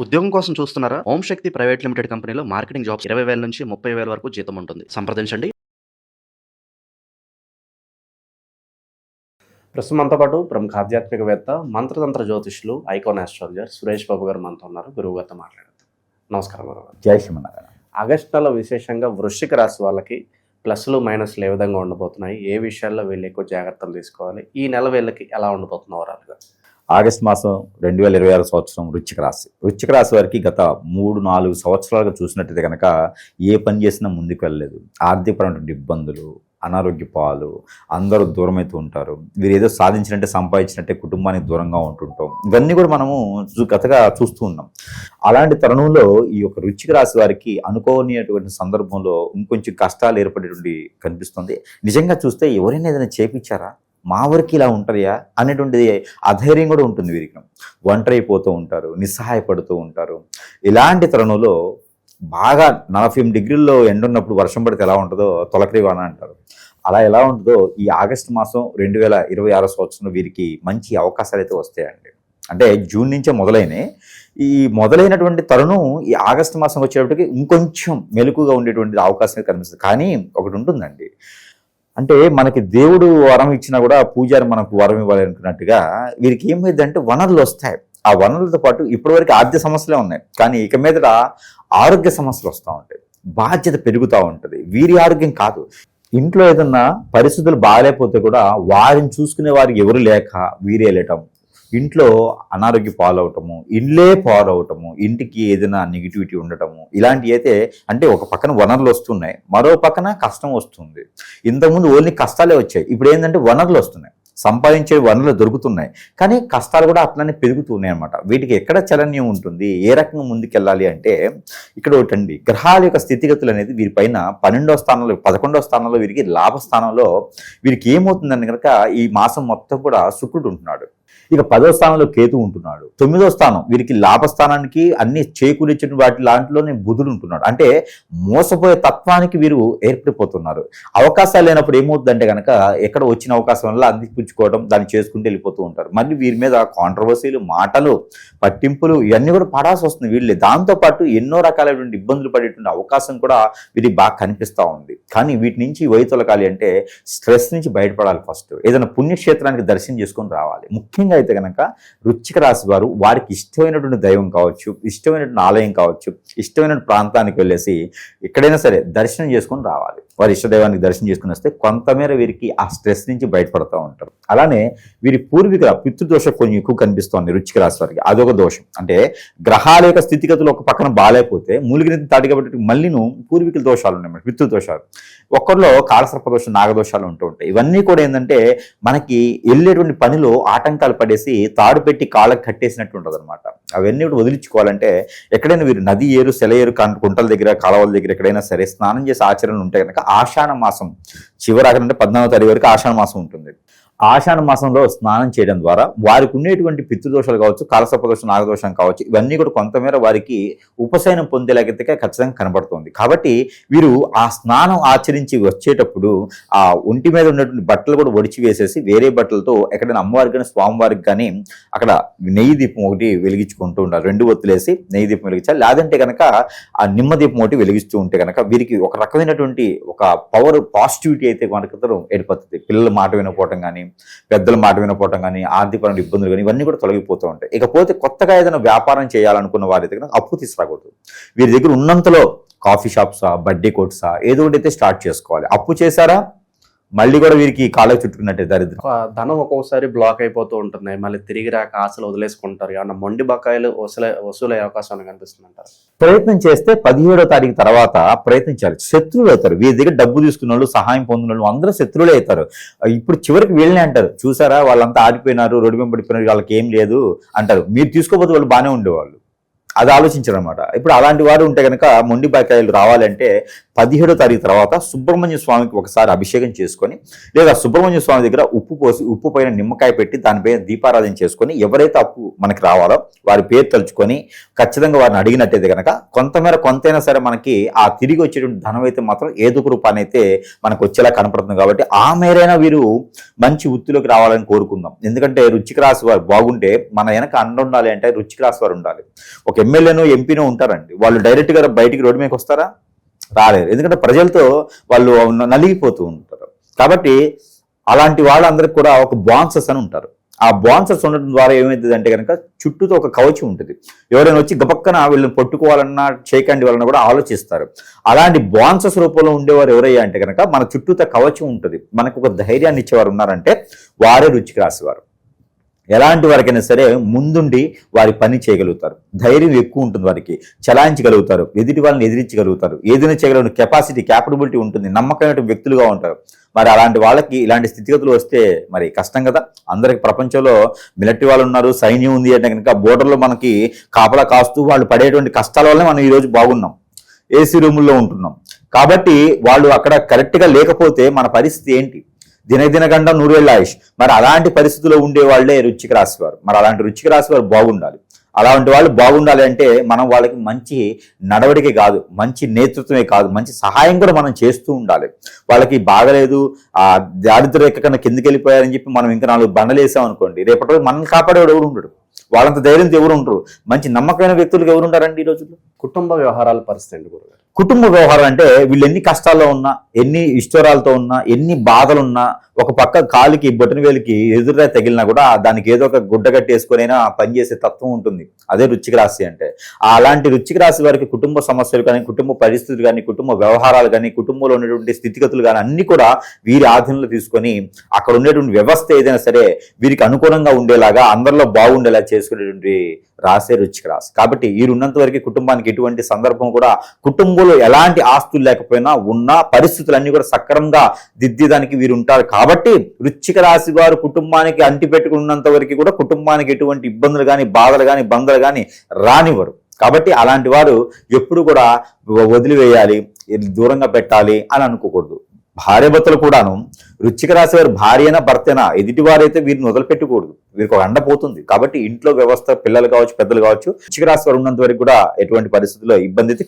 ఉద్యోగం కోసం చూస్తున్నారా? ఓం శక్తి ప్రైవేట్ లిమిటెడ్ కంపెనీలో మార్కెటింగ్ జాబ్స్ 20,000 నుంచి 30,000 వరకు జీతం ఉంటుంది. సంప్రదించండి. ప్రస్తుతం మనతో పాటు ప్రముఖ ఆధ్యాత్మికవేత్త, మంత్రతంత్ర జ్యోతిష్యులు, ఐకాన్ ఆస్ట్రాలజర్ సురేష్ బాబు గారు మనతో ఉన్నారు. గురువు గారితో మాట్లాడతాం. నమస్కారం గురువు. జై శ్రీమన్నారాయణ. ఆగస్టు నెల విశేషంగా వృశ్చిక రాశి వాళ్ళకి ప్లస్లు మైనస్లు ఏ విధంగా ఉండబోతున్నాయి, ఏ విషయాల్లో వీళ్ళు ఎక్కువ జాగ్రత్తలు తీసుకోవాలి, ఈ నెల వీళ్ళకి ఎలా ఉండబోతున్న ఓవరాల్గా? ఆగస్టు మాసం 2026 సంవత్సరం వృశ్చిక రాశి వారికి గత 3-4 సంవత్సరాలుగా చూసినట్టయితే కనుక ఏ పని చేసినా ముందుకు వెళ్ళలేదు. ఆర్థికపరమైన ఇబ్బందులు, అనారోగ్య పాలు, అందరూ దూరమైతూ ఉంటారు. వీరు ఏదో సాధించినట్టే సంపాదించినట్టే కుటుంబానికి దూరంగా ఉంటుంటాం. ఇవన్నీ కూడా మనము గతగా చూస్తూ ఉన్నాం. అలాంటి తరుణంలో ఈ యొక్క వృశ్చిక రాశి వారికి అనుకోనిటువంటి సందర్భంలో ఇంకొంచెం కష్టాలు ఏర్పడేటువంటి కనిపిస్తుంది. నిజంగా చూస్తే ఎవరైనా ఏదైనా చేపించారా, మా వరకు ఇలా ఉంటాయా అనేటువంటిది అధైర్యం కూడా ఉంటుంది. వీరికి ఒంటరి అయిపోతూ ఉంటారు, నిస్సహాయపడుతూ ఉంటారు. ఇలాంటి తరుణంలో బాగా 48 డిగ్రీల్లో ఎండ ఉన్నప్పుడు వర్షం పడితే ఎలా ఉంటుందో తొలకరి వాన అంటారు. అలా ఎలా ఉంటుందో ఈ ఆగస్టు మాసం 2026 సంవత్సరంలో వీరికి మంచి అవకాశాలు అయితే వస్తాయండి. అంటే జూన్ నుంచే మొదలైనవి. ఈ మొదలైనటువంటి తరుణం ఈ ఆగస్టు మాసం వచ్చేటప్పటికి ఇంకొంచెం మెలకుగా ఉండేటువంటి అవకాశం కనిపిస్తుంది. కానీ ఒకటి ఉంటుందండి, అంటే మనకి దేవుడు వరం ఇచ్చినా కూడా పూజారి మనకు వరం ఇవ్వాలి అనుకున్నట్టుగా వీరికి ఏమైందంటే వనరులు వస్తాయి. ఆ వనరులతో పాటు ఇప్పటివరకు ఆర్థిక సమస్యలే ఉన్నాయి, కానీ ఇక మీదట ఆరోగ్య సమస్యలు వస్తూ ఉంటాయి, బాధ్యత పెరుగుతూ ఉంటుంది. వీరి ఆరోగ్యం కాదు, ఇంట్లో ఏదన్నా పరిస్థితులు బాగాలేకపోతే కూడా వారిని చూసుకునే వారికి ఎవరు లేక వీరే వెళ్ళటం, ఇంట్లో అనారోగ్య పాలవటము, ఇళ్ళే పాలవటము, ఇంటికి ఏదైనా నెగిటివిటీ ఉండటము, ఇలాంటివి అయితే అంటే ఒక పక్కన వనరులు వస్తున్నాయి, మరో పక్కన కష్టం వస్తుంది. ఇంతకుముందు ఓన్లీ కష్టాలే వచ్చాయి, ఇప్పుడు ఏంటంటే వనరులు వస్తున్నాయి, సంపాదించే వనరులు దొరుకుతున్నాయి, కానీ కష్టాలు కూడా అట్లనే పెరుగుతున్నాయి అన్నమాట. వీటికి ఎక్కడ చలన్యం ఉంటుంది, ఏ రకంగా ముందుకెళ్ళాలి అంటే ఇక్కడ ఒకటండి, గ్రహాల యొక్క స్థితిగతులు అనేది వీరిపైన 12వ స్థానంలో 11వ స్థానంలో వీరికి లాభస్థానంలో వీరికి ఏమవుతుందని కనుక ఈ మాసం మొత్తం కూడా శుక్రుడు ఉంటున్నాడు. ఇక 10వ స్థానంలో కేతు ఉంటున్నాడు. 9వ స్థానం వీరికి లాభస్థానానికి అన్ని చేకూరించిన వాటి లాంటిలోనే బుధుడు ఉంటున్నాడు. అంటే మోసపోయే తత్వానికి వీరు ఏర్పడిపోతున్నారు. అవకాశాలు లేనప్పుడు ఏమవుతుందంటే కనుక ఎక్కడ వచ్చిన అవకాశం వల్ల అందిపుచ్చుకోవడం, దాన్ని చేసుకుంటూ వెళ్ళిపోతూ ఉంటారు. మళ్ళీ వీరి మీద కాంట్రవర్సీలు, మాటలు, పట్టింపులు ఇవన్నీ కూడా పడాల్సి వస్తుంది వీళ్ళే. దాంతోపాటు ఎన్నో రకాలైనటువంటి ఇబ్బందులు పడేటువంటి అవకాశం కూడా వీరికి బాగా కనిపిస్తూ ఉంది. కానీ వీటి నుంచి వైతొలగాలి అంటే స్ట్రెస్ నుంచి బయటపడాలి. ఫస్ట్ ఏదైనా పుణ్యక్షేత్రానికి దర్శనం చేసుకొని రావాలి. ముఖ్యంగా అయితే కనుక వృశ్చిక రాశి వారు వారికి ఇష్టమైనటువంటి దైవం కావచ్చు, ఇష్టమైనటువంటి ఆలయం కావచ్చు, ఇష్టమైన ప్రాంతానికి వెళ్ళేసి ఎక్కడైనా సరే దర్శనం చేసుకొని రావాలి. వారి ఇష్టదైవానికి దర్శనం చేసుకుని వస్తే కొంతమేర వీరికి ఆ స్ట్రెస్ నుంచి బయటపడుతూ ఉంటారు. అలానే వీరి పూర్వీకుల పితృదోషం కొంచెం ఎక్కువ కనిపిస్తోంది వృశ్చిక రాశి వారికి. అదొక దోషం. అంటే గ్రహాల యొక్క స్థితిగతులు ఒక పక్కన బాగాలేకపోతే మూలిగిని తాటి కాబట్టి మళ్ళీను పూర్వీకుల దోషాలు ఉన్నాయి, పితృదోషాలు. ఒక్కరిలో కాలసర్పదోషం, నాగదోషాలు ఉంటూ ఉంటాయి. ఇవన్నీ కూడా ఏంటంటే మనకి వెళ్ళేటువంటి పనిలో ఆటంకాలు పడేసి తాడు పెట్టి కాళ్ళకి కట్టేసినట్టు ఉంటుంది అనమాట. అవన్నీ కూడా వదిలించుకోవాలంటే ఎక్కడైనా వీరు నది ఏరు, సెలయేరు, కుంటల దగ్గర, కాలువల దగ్గర ఎక్కడైనా సరే స్నానం చేసే ఆచరణలు ఉంటే కనుక ఆషాఢ మాసం చివరాకంటే 14వ తారీఖు వరకు ఆషాఢ మాసం ఉంటుంది. ఆషాఢ మాసంలో స్నానం చేయడం ద్వారా వారికి ఉండేటువంటి పితృదోషాలు కావచ్చు, కాలసర్పదోషం, నాగదోషం కావచ్చు, ఇవన్నీ కూడా కొంతమేర వారికి ఉపశమనం పొందేలాగైతే ఖచ్చితంగా కనబడుతుంది. కాబట్టి వీరు ఆ స్నానం ఆచరించి వచ్చేటప్పుడు ఆ ఒంటి మీద ఉన్నటువంటి బట్టలు కూడా ఒడిచి వేసేసి వేరే బట్టలతో ఎక్కడైనా అమ్మవారికి కానీ స్వామివారికి కానీ అక్కడ నెయ్యి దీపం ఒకటి వెలిగించుకుంటూ ఉండాలి. 2 ఒత్తులేసి నెయ్యి దీపం వెలిగించాలి. లేదంటే కనుక ఆ నిమ్మ దీపం ఒకటి వెలిగిస్తూ ఉంటే కనుక వీరికి ఒక రకమైనటువంటి ఒక పవర్, పాజిటివిటీ అయితే మనకు ఏర్పడుతుంది. పిల్లల మాట వినకపోవటం కానీ, పెద్దల మాట వినకపోవటం కానీ, ఆర్థికపరమైన ఇబ్బందులు కానీ ఇవన్నీ కూడా తొలగిపోతూ ఉంటాయి. ఇకపోతే కొత్తగా ఏదైనా వ్యాపారం చేయాలనుకున్న వారి దగ్గర అప్పు తీసుకురాకూడదు. వీరి దగ్గర ఉన్నంతలో కాఫీ షాప్సా, బడ్డీ కోట్సా ఏదో ఒకటి అయితే స్టార్ట్ చేసుకోవాలి. అప్పు చేశారా మళ్ళీ కూడా వీరికి కాళ్ళకి చుట్టుకున్నట్టే దరిద్రం. ధనం ఒక్కొక్కసారి బ్లాక్ అయిపోతూ ఉంటుంది, మళ్ళీ తిరిగి రాక ఆశలు వదిలేసుకుంటారు. ఏమన్నా మొండి బకాయిలు వసూలయ్యే అవకాశం కనిపిస్తుంది అంటారు. ప్రయత్నం చేస్తే 17వ తారీఖు తర్వాత ప్రయత్నించాలి. శత్రువులు అవుతారు. వీరి దగ్గర డబ్బు తీసుకున్న వాళ్ళు, సహాయం పొందిన వాళ్ళు అందరూ శత్రువులే అవుతారు. ఇప్పుడు చివరికి వీళ్ళనే అంటారు, చూసారా వాళ్ళంతా ఆడిపోయినారు, రోడ్డు మీద పడిపోయినారు, వాళ్ళకి ఏం లేదు అంటారు. మీరు తీసుకోకపోతే వాళ్ళు బాగానే ఉండేవాళ్ళు. అది ఆలోచించారు అనమాట. ఇప్పుడు అలాంటి వారు ఉంటే కనుక మొండి బకాయిలు రావాలంటే 17వ తారీఖు తర్వాత సుబ్రహ్మణ్య స్వామికి ఒకసారి అభిషేకం చేసుకొని, లేదా సుబ్రహ్మణ్య స్వామి దగ్గర ఉప్పు పోసి ఉప్పు పైన నిమ్మకాయ పెట్టి దానిపైన దీపారాధన చేసుకొని ఎవరైతే అప్పు మనకి రావాలో వారి పేరు తలుచుకొని ఖచ్చితంగా వారిని అడిగినట్టయితే కనుక కొంతైనా సరే మనకి ఆ తిరిగి వచ్చేటువంటి ధనం అయితే మాత్రం ఏదో ఒక రూపాన్ని అయితే మనకు వచ్చేలా కనపడుతుంది. కాబట్టి ఆ మేరైనా వీరు మంచి వృత్తిలోకి రావాలని కోరుకుందాం. ఎందుకంటే వృశ్చిక రాశి వారు బాగుంటే మన వెనక అండ ఉండాలి అంటే వృశ్చిక రాశి వారు ఉండాలి. ఒక ఎమ్మెల్యేనో ఎంపీనో ఉంటారండి, వాళ్ళు డైరెక్ట్గా బయటికి రోడ్డు మీదకి వస్తారా? రాలేరు. ఎందుకంటే ప్రజలతో వాళ్ళు నలిగిపోతూ ఉంటారు. కాబట్టి అలాంటి వాళ్ళందరికీ కూడా ఒక బాన్సర్స్ అని ఉంటారు. ఆ బాన్సర్స్ ఉండడం ద్వారా ఏమవుతుంది అంటే కనుక చుట్టూతో ఒక కవచం ఉంటుంది. ఎవరైనా వచ్చి గబక్కన వీళ్ళని పట్టుకోవాలన్నా చేయకండి వాళ్ళని కూడా ఆలోచిస్తారు. అలాంటి బాన్సర్స్ రూపంలో ఉండేవారు ఎవరయ్యా అంటే కనుక మన చుట్టూతో కవచం ఉంటుంది, మనకు ఒక ధైర్యాన్ని ఇచ్చేవారు ఉన్నారంటే వారే వృశ్చిక రాశి వారు. ఎలాంటి వారికైనా సరే ముందుండి వారి పని చేయగలుగుతారు, ధైర్యం ఎక్కువ ఉంటుంది, వారికి చలాయించగలుగుతారు, ఎదుటి వాళ్ళని ఎదిరించగలుగుతారు, ఏదైనా చేయగలిగిన క్యాపబిలిటీ ఉంటుంది, నమ్మకమైన వ్యక్తులుగా ఉంటారు. మరి అలాంటి వాళ్ళకి ఇలాంటి స్థితిగతులు వస్తే మరి కష్టం కదా. అందరికి ప్రపంచంలో మిలిటరీ వాళ్ళు ఉన్నారు, సైన్యం ఉంది అంటే కనుక బోర్డర్లో మనకి కాపలా కాస్తూ వాళ్ళు పడేటువంటి కష్టాల వల్లనే మనం ఈరోజు బాగున్నాం, ఏసీ రూముల్లో ఉంటున్నాం. కాబట్టి వాళ్ళు అక్కడ కరెక్ట్గా లేకపోతే మన పరిస్థితి ఏంటి? దినగండం 100 ఏళ్ళ ఆయుష్. మరి అలాంటి పరిస్థితుల్లో ఉండే వాళ్ళే వృశ్చిక రాశి వారు. మరి అలాంటి వృశ్చిక రాశి వారు బాగుండాలి. అలాంటి వాళ్ళు బాగుండాలి అంటే మనం వాళ్ళకి మంచి నడవడికే కాదు, మంచి నేతృత్వమే కాదు, మంచి సహాయం కూడా మనం చేస్తూ ఉండాలి. వాళ్ళకి బాగలేదు, ఆ దారిద్ర్య రేఖ కన్నా కిందకి వెళ్ళిపోయారని చెప్పి మనం ఇంకా 4 బండలు వేసాం అనుకోండి, రేపటి రోజు మనల్ని కాపాడేవాడు ఎవరు ఉండడు, వాళ్ళంత ధైర్యంతో ఎవరు ఉండరు, మంచి నమ్మకమైన వ్యక్తులకు ఎవరు ఉంటారండి ఈ రోజుల్లో? కుటుంబ వ్యవహారాల పరిస్థితి అండి గురుగారు. కుటుంబ వ్యవహారం అంటే వీళ్ళు ఎన్ని కష్టాల్లో ఉన్నా, ఎన్ని ఇష్టరాలతో ఉన్నా, ఎన్ని బాధలున్నా, ఒక పక్క కాలికి బొటన వేలికి ఎదురుగా తగిలినా కూడా దానికి ఏదో ఒక గుడ్డ కట్టేసుకునైనా పనిచేసే తత్వం ఉంటుంది. అదే వృశ్చిక రాశి అంటే. అలాంటి వృశ్చిక రాశి వారికి కుటుంబ సమస్యలు కానీ, కుటుంబ పరిస్థితులు కానీ, కుటుంబ వ్యవహారాలు కానీ, కుటుంబంలో ఉన్నటువంటి స్థితిగతులు కానీ అన్ని కూడా వీరి ఆధీనంలో తీసుకొని అక్కడ ఉండేటువంటి వ్యవస్థ ఏదైనా సరే వీరికి అనుకూలంగా ఉండేలాగా, అందరిలో బాగుండేలా చేసుకునేటువంటి రాసే వృశ్చిక రాశి. కాబట్టి వీరున్నంత వరకు కుటుంబానికి ఎటువంటి సందర్భం కూడా, కుటుంబంలో ఎలాంటి ఆస్తులు లేకపోయినా ఉన్న పరిస్థితులన్నీ కూడా సక్రమంగా దిద్దేదానికి వీరు ఉంటారు. కాబట్టి వృశ్చిక రాశి వారు కుటుంబానికి అంటిపెట్టుకున్నంత వరకు కూడా కుటుంబానికి ఎటువంటి ఇబ్బందులు కానీ, బాధలు కానీ, బంధలు కానీ రానివ్వరు. కాబట్టి అలాంటి వారు ఎప్పుడు కూడా వదిలివేయాలి, దూరంగా పెట్టాలి అని అనుకోకూడదు. భార్యాభర్తలు కూడాను వృశ్చిక రాశి వారు భార్యనా భర్తనా ఎదుటి వారైతే వీరిని వదిలిపెట్టకూడదు, వీరికి ఒక అండ పోతుంది. కాబట్టి ఇంట్లో వ్యవస్థ, పిల్లలు కావచ్చు, పెద్దలు కావచ్చు, వృశ్చిక రాశి వారు ఉన్నంత వరకు కూడా ఎటువంటి పరిస్థితుల్లో ఇబ్బంది అయితే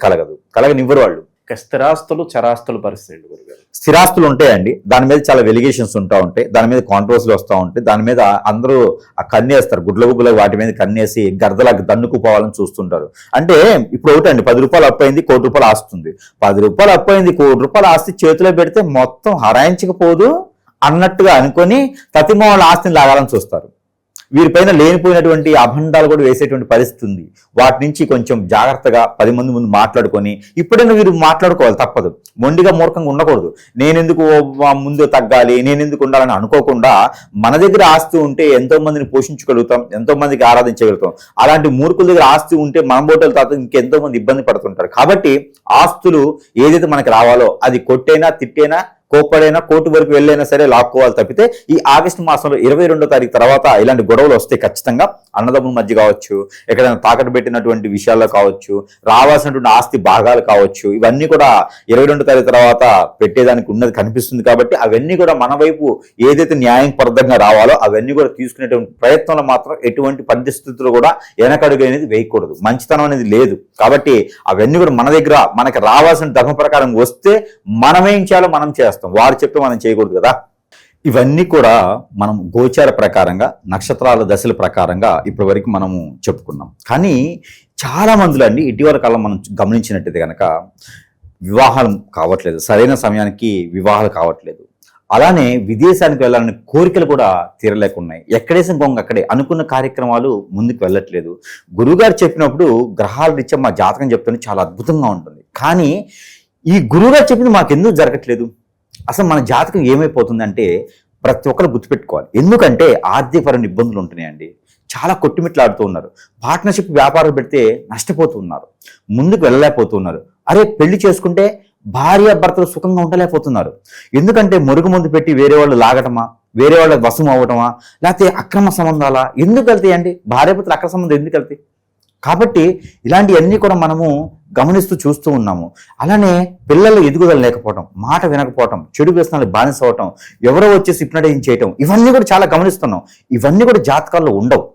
కలగనివ్వరు వాళ్ళు. స్థిరాస్తులు, చరాస్తుల పరిస్థితి అండి గురుగారు. స్థిరాస్తులు ఉంటాయండి, దాని మీద చాలా వెలిగేషన్స్ ఉంటా ఉంటాయి, దాని మీద కాంట్రవర్సీలు వస్తూ ఉంటాయి, దాని మీద అందరూ ఆ కన్నేస్తారు, గుడ్ల వాటి మీద కన్నేసి గర్దలకు దన్నుకుపోవాలని చూస్తుంటారు. అంటే ఇప్పుడు ఒకటండి, 10 రూపాయలు అప్పు అయింది, 1 కోటి రూపాయలు ఆస్తుంది. 10 రూపాయలు అప్పు అయింది, 1 కోటి రూపాయలు ఆస్తి చేతిలో పెడితే మొత్తం హరాయించకపోదు అన్నట్టుగా అనుకొని తతిమ వాళ్ళ ఆస్తిని లాగాలని చూస్తారు. వీరిపైన లేనిపోయినటువంటి అభండాలు కూడా వేసేటువంటి పరిస్థితి ఉంది. వాటి నుంచి కొంచెం జాగ్రత్తగా 10 మంది ముందు మాట్లాడుకొని, ఇప్పుడైనా వీరు మాట్లాడుకోవాలి, తప్పదు. మొండిగా మూర్ఖంగా ఉండకూడదు. నేనెందుకు ముందు తగ్గాలి, నేనెందుకు ఉండాలని అనుకోకుండా మన దగ్గర ఆస్తి ఉంటే ఎంతో మందిని పోషించగలుగుతాం, ఎంతో మందికి ఆరాధించగలుగుతాం. అలాంటి మూర్ఖుల దగ్గర ఆస్తి ఉంటే మన బోటల తర్వాత ఇంకెంతో మంది ఇబ్బంది పడుతుంటారు. కాబట్టి ఆస్తులు ఏదైతే మనకి రావాలో అది కొట్టైనా, తిట్టైనా, కోప్పడైనా, కోర్టు వరకు వెళ్ళైనా సరే లాక్కోవాలి తప్పితే ఈ ఆగస్టు మాసంలో 22వ తారీఖు తర్వాత ఇలాంటి గొడవలు వస్తే ఖచ్చితంగా అన్నదమ్ముల మధ్య కావచ్చు, ఎక్కడైనా తాకట్టు పెట్టినటువంటి విషయాల్లో కావచ్చు, రావాల్సినటువంటి ఆస్తి భాగాలు కావచ్చు, ఇవన్నీ కూడా 22వ తారీఖు తర్వాత పెట్టేదానికి ఉన్నది కనిపిస్తుంది. కాబట్టి అవన్నీ కూడా మన వైపు ఏదైతే న్యాయపరంగా రావాలో అవన్నీ కూడా తీసుకునేటువంటి ప్రయత్నంలో మాత్రం ఎటువంటి పరిస్థితుల్లో కూడా వెనకడుగు అనేది వేయకూడదు, మంచితనం అనేది లేదు. కాబట్టి అవన్నీ కూడా మన దగ్గర మనకి రావాల్సిన ధర్మ ప్రకారం వస్తే మనం ఏం చేయాలో మనం చేస్తాం, వారు చెప్పి మనం చేయకూడదు కదా. ఇవన్నీ కూడా మనం గోచార ప్రకారంగా, నక్షత్రాల దశల ప్రకారంగా ఇప్పటి వరకు మనము చెప్పుకున్నాం. కానీ చాలా మందిలో అండి ఇటీవల కాలం మనం గమనించినట్టయితే కనుక వివాహాలు కావట్లేదు, సరైన సమయానికి వివాహాలు కావట్లేదు. అలానే విదేశానికి వెళ్ళాలనే కోరికలు కూడా తీరలేకున్నాయి. ఎక్కడేసిన గొంగ అక్కడే, అనుకున్న కార్యక్రమాలు ముందుకు వెళ్ళట్లేదు. గురువుగారు చెప్పినప్పుడు గ్రహాల రీత్యా మా జాతకం చెప్తుంటే చాలా అద్భుతంగా ఉంటుంది. కానీ ఈ గురువుగారు చెప్పింది మాకెందుకు జరగట్లేదు? అసలు మన జాతకం ఏమైపోతుందంటే ప్రతి ఒక్కరు గుర్తుపెట్టుకోవాలి. ఎందుకంటే ఆర్థికపరమైన ఇబ్బందులు ఉంటున్నాయండి, చాలా కొట్టుమిట్లాడుతూ ఉన్నారు. పార్ట్నర్షిప్ వ్యాపారాలు పెడితే నష్టపోతున్నారు, ముందుకు వెళ్ళలేకపోతున్నారు. అరే పెళ్లి చేసుకుంటే భార్య భర్తలు సుఖంగా ఉండలేకపోతున్నారు. ఎందుకంటే మురుగు ముందు పెట్టి వేరే వాళ్ళు లాగటమా, వేరే వాళ్ళ వశం అవ్వటమా, లేకపోతే అక్రమ సంబంధాలా? ఎందుకు వెళ్తాయండి భార్య భర్తలు? అక్రమ సంబంధం ఎందుకు వెళ్తాయి? కాబట్టి ఇలాంటివన్నీ కూడా మనము గమనిస్తూ చూస్తూ ఉన్నాము. అలానే పిల్లలు ఎదుగుదల లేకపోవటం, మాట వినకపోవటం, చెడు వ్యసనాలు బానిస అవటం, ఎవరో వచ్చేసి హిప్నటైజ్ చేయటం, ఇవన్నీ కూడా చాలా గమనిస్తున్నాం. ఇవన్నీ కూడా జాతకాల్లో ఉండవు.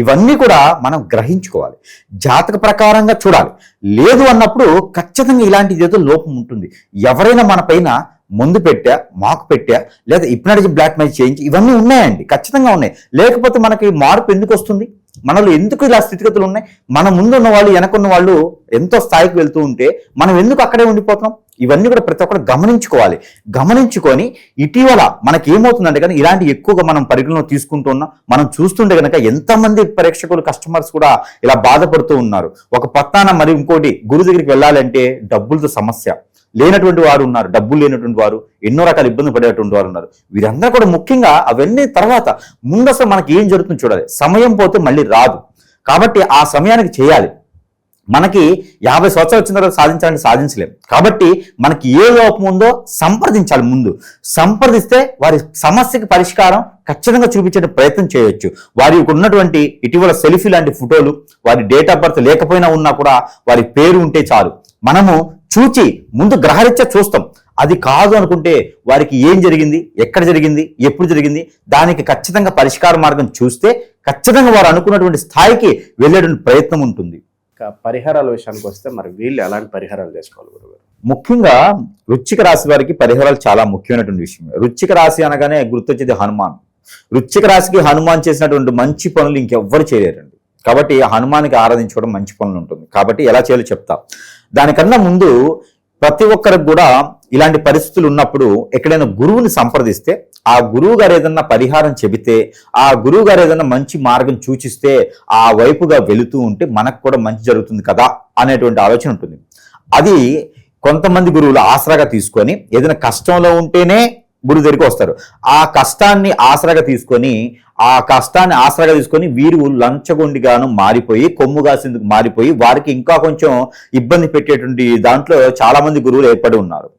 ఇవన్నీ కూడా మనం గ్రహించుకోవాలి, జాతక ప్రకారంగా చూడాలి. లేదు అన్నప్పుడు ఖచ్చితంగా ఇలాంటి ఏదో లోపం ఉంటుంది. ఎవరైనా మన పైన ముందు పెట్టా, మాకు పెట్టా, లేదా హిప్నాటిజం బ్లాక్ మ్యాజిక్ చేయించి, ఇవన్నీ ఉన్నాయండి, ఖచ్చితంగా ఉన్నాయి. లేకపోతే మనకి మార్పు ఎందుకు వస్తుంది? మనలో ఎందుకు ఇలా స్థితిగతులు ఉన్నాయి? మన ముందు ఉన్న వాళ్ళు, వెనకున్న వాళ్ళు ఎంతో స్థాయికి వెళ్తూ ఉంటే మనం ఎందుకు అక్కడే ఉండిపోతున్నాం? ఇవన్నీ కూడా ప్రతి ఒక్కరు గమనించుకోవాలి. గమనించుకొని ఇటీవల మనకి ఏమవుతుందంటే కానీ ఇలాంటి ఎక్కువగా మనం పరిగణలో తీసుకుంటూ ఉన్నాం. మనం చూస్తుంటే కనుక ఎంతమంది ప్రేక్షకులు, కస్టమర్స్ కూడా ఇలా బాధపడుతూ ఉన్నారు. ఒక పత్తాన మరి ఇంకోటి, గురువు దగ్గరికి వెళ్ళాలంటే డబ్బులతో సమస్య, లేనటువంటి వారు ఉన్నారు, డబ్బులు లేనటువంటి వారు, ఎన్నో రకాల ఇబ్బంది పడేటువంటి వారు ఉన్నారు. వీరందరూ కూడా ముఖ్యంగా అవన్నీ తర్వాత ముందు అసలు మనకి ఏం జరుగుతుందో చూడాలి. సమయం పోతే మళ్ళీ రాదు, కాబట్టి ఆ సమయానికి చేయాలి. మనకి 50 సంవత్సరాలు వచ్చిన తర్వాత సాధించాలంటే సాధించలేం. కాబట్టి మనకి ఏ లోపం ఉందో సంప్రదించాలి. ముందు సంప్రదిస్తే వారి సమస్యకి పరిష్కారం ఖచ్చితంగా చూపించే ప్రయత్నం చేయొచ్చు. వారికి ఉన్నటువంటి ఇటీవల సెల్ఫీ లాంటి ఫోటోలు, వారి డేట్ ఆఫ్ బర్త్ లేకపోయినా ఉన్నా కూడా వారి పేరు ఉంటే చాలు, మనము చూచి ముందు గ్రహరీత్యా చూస్తాం. అది కాదు అనుకుంటే వారికి ఏం జరిగింది, ఎక్కడ జరిగింది, ఎప్పుడు జరిగింది, దానికి ఖచ్చితంగా పరిష్కార మార్గం చూస్తే ఖచ్చితంగా వారు అనుకున్నటువంటి స్థాయికి వెళ్ళేటువంటి ప్రయత్నం ఉంటుంది. పరిహారాల విషయానికి వస్తే మరి వీళ్ళు ఎలాంటి పరిహారాలు చేసుకోవాలి గురుగారు? ముఖ్యంగా వృశ్చిక రాశి వారికి పరిహారాలు చాలా ముఖ్యమైనటువంటి విషయం. వృశ్చిక రాశి అనగానే గుర్తొచ్చేది హనుమాన్. వృశ్చిక రాశికి హనుమాన్ చేసినటువంటి మంచి పనులు ఇంకెవ్వరు చేయలేరండి. కాబట్టి హనుమానికి ఆరాధించుకోవడం మంచి పనులు ఉంటుంది. కాబట్టి ఎలా చేయాలో చెప్తా. దానికన్నా ముందు ప్రతి ఒక్కరికి కూడా ఇలాంటి పరిస్థితులు ఉన్నప్పుడు ఎక్కడైనా గురువుని సంప్రదిస్తే, ఆ గురువు గారు ఏదన్నా పరిహారం చెబితే, ఆ గురువు గారు ఏదన్నా మంచి మార్గం సూచిస్తే ఆ వైపుగా వెళుతూ ఉంటే మనకు కూడా మంచి జరుగుతుంది కదా అనేటువంటి ఆలోచన ఉంటుంది. అది కొంతమంది గురువులు ఆసరాగా తీసుకొని ఏదైనా కష్టంలో ఉంటేనే గురువు దగ్గరికి వస్తారు. ఆ కష్టాన్ని ఆసరాగా తీసుకొని వీరు లంచగొండిగాను మారిపోయి, కొమ్ముగాసేందుకు మారిపోయి, వారికి ఇంకా కొంచెం ఇబ్బంది పెట్టేటువంటి దాంట్లో చాలా మంది గురువులు ఏర్పడి ఉన్నారు.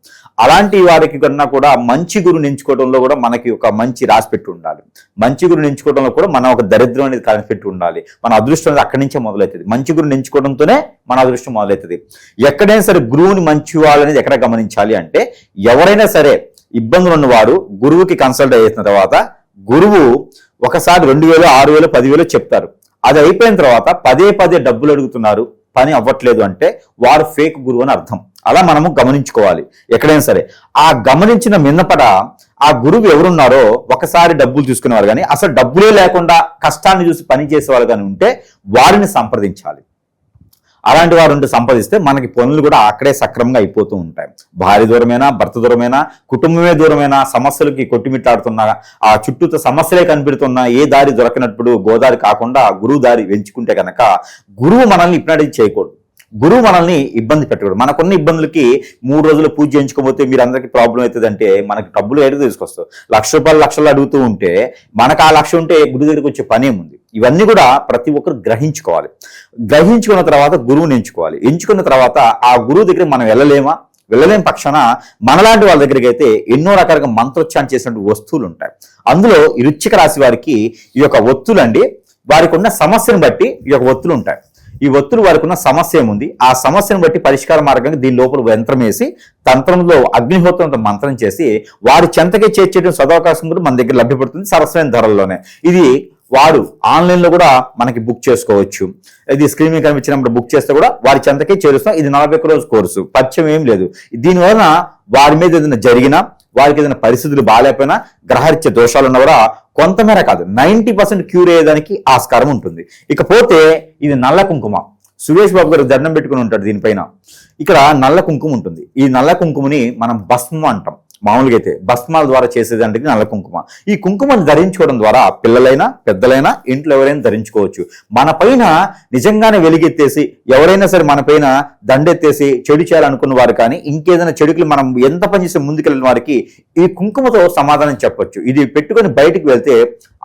అలాంటి వారికి కన్నా కూడా మంచి గురువుని ఎంచుకోవడంలో కూడా మనకి ఒక మంచి రాసి పెట్టి ఉండాలి. మంచి గురువుని ఎంచుకోవడంలో కూడా మనం ఒక దరిద్రం అనేది కనిపెట్టి ఉండాలి. మన అదృష్టం అనేది అక్కడి నుంచే మొదలవుతుంది. మంచి గురువుని ఎంచుకోవడంతోనే మన అదృష్టం మొదలవుతుంది. ఎక్కడైనా సరే గురువుని మంచి వాళ్ళు అనేది ఎక్కడ గమనించాలి అంటే, ఎవరైనా సరే ఇబ్బందులు ఉన్నవారు గురువుకి కన్సల్ట్ అయిన తర్వాత గురువు ఒకసారి 2000, 6000, 10,000 చెప్తారు. అది అయిపోయిన తర్వాత పదే డబ్బులు అడుగుతున్నారు, పని అవ్వట్లేదు అంటే వారు ఫేక్ గురువు అని అర్థం. అలా మనము గమనించుకోవాలి. ఎక్కడైనా సరే ఆ గమనించిన మిన్నపట ఆ గురువు ఎవరున్నారో ఒకసారి డబ్బులు తీసుకునేవారు కానీ అసలు డబ్బులే లేకుండా కష్టాన్ని చూసి పని చేసేవారు కానీ ఉంటే వారిని సంప్రదించాలి. అలాంటి వారు ఉంటే సంపాదిస్తే మనకి పనులు కూడా అక్కడే సక్రమంగా అయిపోతూ ఉంటాయి. భార్య దూరమైనా, భర్త దూరమైనా, కుటుంబమే దూరమైనా, సమస్యలకి కొట్టిమిట్టాడుతున్నా, ఆ చుట్టూతో సమస్యలే కనిపెడుతున్నా, ఏ దారి దొరకనప్పుడు గోదారి కాకుండా గురువు దారి ఎంచుకుంటే కనుక గురువు మనల్ని హిప్నాటిజం చేయకూడదు. గురువు మనల్ని ఇబ్బంది పెట్టకూడదు. మనకున్న ఇబ్బందులకి 3 రోజులు పూజ చేయించుకోకపోతే మీరు అందరికీ ప్రాబ్లం అవుతుంది అంటే మనకి డబ్బులు ఏడు తీసుకొస్తావు. ₹1,00,000 లక్షలు అడుగుతూ ఉంటే మనకు ఆ లక్ష ఉంటే గురువు దగ్గరికి వచ్చే పని ఏముంది? ఇవన్నీ కూడా ప్రతి ఒక్కరు గ్రహించుకోవాలి. గ్రహించుకున్న తర్వాత గురువుని ఎంచుకోవాలి. ఎంచుకున్న తర్వాత ఆ గురువు దగ్గర మనం వెళ్ళలేని పక్షాన మనలాంటి వాళ్ళ దగ్గరికి అయితే ఎన్నో రకాలుగా మంత్రోచ్చారణ చేసినటువంటి వస్తువులు ఉంటాయి. అందులో ఈ వృశ్చిక రాశి వారికి ఈ యొక్క ఒత్తులు అండి, వారికి ఉన్న సమస్యను బట్టి ఈ యొక్క ఒత్తులు ఉంటాయి. ఈ ఒత్తులు వారికి ఉన్న సమస్య ఏముంది, ఆ సమస్యను బట్టి పరిష్కార మార్గంగా దీని లోపల యంత్రం వేసి తంత్రంలో అగ్నిహోత్రంతో మంత్రం చేసి వారి చెంతకే చేర్చేటువంటి సదవకాశం కూడా మన దగ్గర లభ్యపడుతుంది సరసమైన ధరల్లోనే. ఇది వారు ఆన్లైన్లో కూడా మనకి బుక్ చేసుకోవచ్చు. ఇది స్క్రీన్ మీద కనిపించినప్పుడు బుక్ చేస్తే కూడా వారి చెంతకే చేరుస్తాం. ఇది 41 రోజు కోర్సు, పరిచయం ఏం లేదు. దీనివలన వారి మీద ఏదైనా జరిగినా, వారికి ఏదైనా పరిస్థితులు బాగాలేకపోయినా, గ్రహరీత్య దోషాలు ఉన్నా కూడా కొంతమేర కాదు 90% క్యూర్ అయ్యేదానికి ఆస్కారం ఉంటుంది. ఇకపోతే ఇది నల్ల కుంకుమ. సురేష్ బాబు గారు దండం పెట్టుకుని ఉంటాడు దీనిపైన. ఇక్కడ నల్ల కుంకుమ ఉంటుంది. ఈ నల్ల కుంకుమని మనం భస్మం అంటాం. మామూలుగా అయితే భస్మాల ద్వారా చేసేదానికి నల్ల కుంకుమ. ఈ కుంకుమను ధరించుకోవడం ద్వారా పిల్లలైనా, పెద్దలైనా, ఇంట్లో ఎవరైనా ధరించుకోవచ్చు. మన పైన నిజంగానే వెలిగెత్తేసి ఎవరైనా సరే మన పైన దండెత్తేసి చెడు చేయాలనుకున్న వారు కానీ, ఇంకేదైనా చెడుకులు మనం ఎంత పని చేసి ముందుకెళ్ళిన వారికి ఈ కుంకుమతో సమాధానం చెప్పొచ్చు. ఇది పెట్టుకొని బయటికి వెళ్తే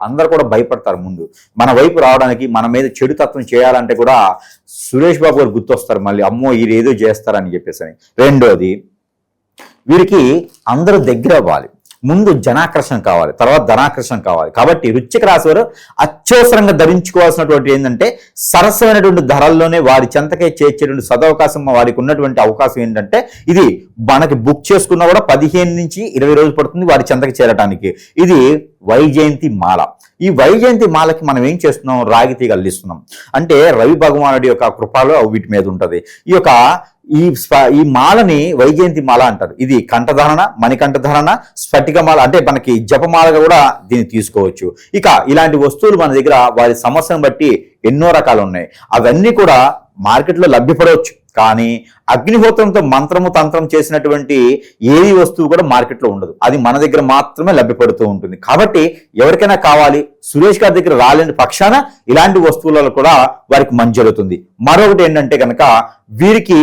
అందరూ కూడా భయపడతారు. ముందు మన వైపు రావడానికి, మన మీద చెడు తత్వం చేయాలంటే కూడా సురేష్ బాబు గారు గుర్తొస్తారు. మళ్ళీ అమ్మో వీరు ఏదో చేస్తారని చెప్పేసి. రెండోది, వీరికి అందరూ దగ్గర అవ్వాలి. ముందు జనాకర్షణ కావాలి, తర్వాత ధనాకర్షణ కావాలి. కాబట్టి వృశ్చిక రాశి వారు అత్యవసరంగా ధరించుకోవాల్సినటువంటి ఏంటంటే సరసమైనటువంటి ధరల్లోనే వారి చెంతకే చేర్చేటువంటి సదవకాశం వారికి ఉన్నటువంటి అవకాశం ఏంటంటే, ఇది మనకి బుక్ చేసుకున్నా కూడా 15 నుంచి 20 రోజులు పడుతుంది వారి చెంతకి చేరడానికి. ఇది వైజయంతి మాల. ఈ వైజయంతి మాలకి మనం ఏం చేస్తున్నాం? రాగి తీగ అల్లిస్తున్నాం. అంటే రవి భగవానుడి యొక్క కృపలో వీటి మీద ఉంటుంది. ఈ మాలని వైజయంతి మాల అంటారు. ఇది కంఠధారణ, మణికంఠధారణ, స్ఫటిక మాల అంటే మనకి జపమాలగా కూడా దీన్ని తీసుకోవచ్చు. ఇక ఇలాంటి వస్తువులు మన దగ్గర వారి సమస్యను బట్టి ఎన్నో రకాలు ఉన్నాయి. అవన్నీ కూడా మార్కెట్లో లభ్యపడవచ్చు. కానీ అగ్నిహోత్రంతో మంత్రము తంత్రం చేసినటువంటి ఏది వస్తువు కూడా మార్కెట్లో ఉండదు. అది మన దగ్గర మాత్రమే లభ్యపడుతూ ఉంటుంది. కాబట్టి ఎవరికైనా కావాలి, సురేష్ గారి దగ్గర రాలేని పక్షాన ఇలాంటి వస్తువులలో కూడా వారికి మంచి జరుగుతుంది. మరొకటి ఏంటంటే కనుక వీరికి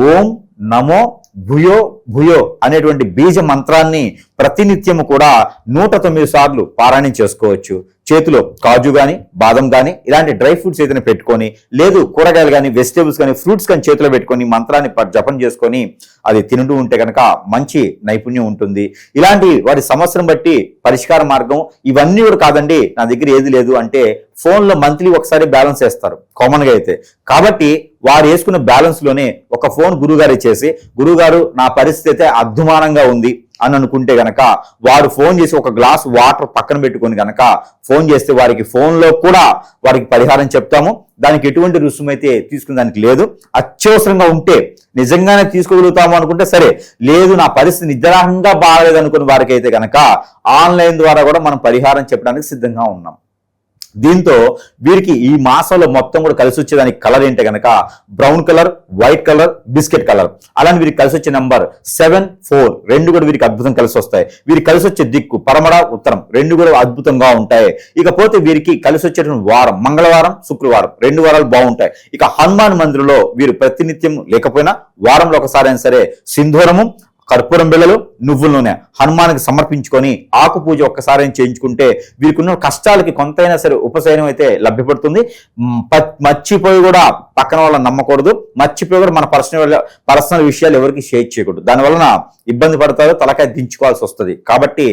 ఓం నమో భూయో భూయో అనేటువంటి బీజ మంత్రాన్ని ప్రతినిత్యము కూడా 109 సార్లు పారాయణం చేసుకోవచ్చు. చేతిలో కాజు కానీ, బాదం కానీ ఇలాంటి డ్రై ఫ్రూట్స్ ఏదైనా పెట్టుకొని, లేదు కూరగాయలు కానీ, వెజిటేబుల్స్ కానీ, ఫ్రూట్స్ కానీ చేతిలో పెట్టుకొని మంత్రాన్ని జపం చేసుకొని అది తింటూ ఉంటే కనుక మంచి నైపుణ్యం ఉంటుంది. ఇలాంటి వారి సమస్యను బట్టి పరిష్కార మార్గం ఇవన్నీ కూడా కాదండి నా దగ్గర ఏది లేదు అంటే ఫోన్లో మంత్లీ ఒకసారి బ్యాలెన్స్ వేస్తారు కామన్గా అయితే. కాబట్టి వారు వేసుకున్న బ్యాలెన్స్ లోనే ఒక ఫోన్ గురుగారు ఇచ్చేసి, గురుగారు నా పరిస్థితి అయితే అద్దుమానంగా ఉంది అని అనుకుంటే గనక వారు ఫోన్ చేసి ఒక గ్లాస్ వాటర్ పక్కన పెట్టుకొని గనక ఫోన్ చేస్తే వారికి ఫోన్లో కూడా వారికి పరిహారం చెప్తాము. దానికి ఎటువంటి రుసుము అయితే తీసుకునే దానికి లేదు. అత్యవసరంగా ఉంటే నిజంగానే తీసుకోగలుగుతాము అనుకుంటే సరే, లేదు నా పరిస్థితి నిద్రాహంగా బాగలేదు అనుకున్న వారికి అయితే గనక ఆన్లైన్ ద్వారా కూడా మనం పరిహారం చెప్పడానికి సిద్ధంగా ఉన్నాం. దీంతో వీరికి ఈ మాసంలో మొత్తం కూడా కలిసి వచ్చేదానికి కలర్ ఏంటంటే కనుక brown colour, white colour, biscuit colour. అలానే వీరికి కలిసి వచ్చే నంబర్ 7, 4 రెండు కూడా వీరికి అద్భుతం కలిసి వస్తాయి. వీరికి కలిసి వచ్చే దిక్కు పడమర, ఉత్తరం రెండు కూడా అద్భుతంగా ఉంటాయి. ఇకపోతే వీరికి కలిసి వచ్చేటువంటి వారం మంగళవారం, శుక్రవారం 2 వారాలు బాగుంటాయి. ఇక హనుమాన్ మందిరంలో వీరు ప్రతినిత్యం లేకపోయినా వారంలో ఒకసారి అయినా సరే సింధూరము, కర్పూరం బిళ్ళలు, నువ్వుల నూనె హనుమానికి సమర్పించుకొని ఆకు పూజ ఒక్కసారి చేయించుకుంటే వీరికి ఉన్న కష్టాలకి కొంతైనా సరే ఉపశమనం అయితే లభ్యపడుతుంది. మర్చిపోయి కూడా పక్కన వాళ్ళని నమ్మకూడదు. మర్చిపోయి కూడా మన పర్సనల్ విషయాలు ఎవరికి షేర్ చేయకూడదు. దానివలన ఇబ్బంది పడతారు, తలకాయ దించుకోవాల్సి వస్తుంది. కాబట్టి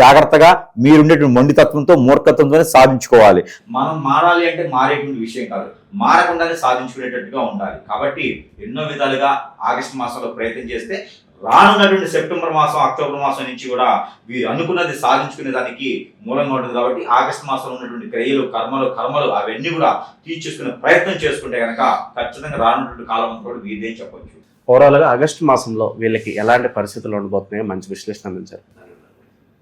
జాగ్రత్తగా మీరుండేటువంటి మొండితత్వంతో, మూర్ఖత్వంతోనే సాధించుకోవాలి. మనం మారాలి అంటే మారేటువంటి విషయం కాదు, మారకుండానే సాధించుకునేటట్టుగా ఉండాలి. కాబట్టి ఎన్నో విధాలుగా ఆగస్టు మాసంలో ప్రయత్నం చేస్తే రానున్నటువంటి సెప్టెంబర్ మాసం, అక్టోబర్ మాసం నుంచి కూడా వీరు అనుకున్నది సాధించుకునే దానికి మూలంగా ఉంటుంది. కాబట్టి ఆగస్టు మాసంలో ఉన్నటువంటి క్రియలు, కర్మలు అవన్నీ కూడా తీర్చేసుకునే ప్రయత్నం చేసుకుంటే కనుక ఖచ్చితంగా రానున్నటువంటి కాలం కూడా వీరిదే చెప్పొచ్చు. ఓవరాల్గా ఆగస్టు మాసంలో వీళ్ళకి ఎలాంటి పరిస్థితులు ఉండబోతున్నాయో మంచి విశ్లేషణ అందించారు.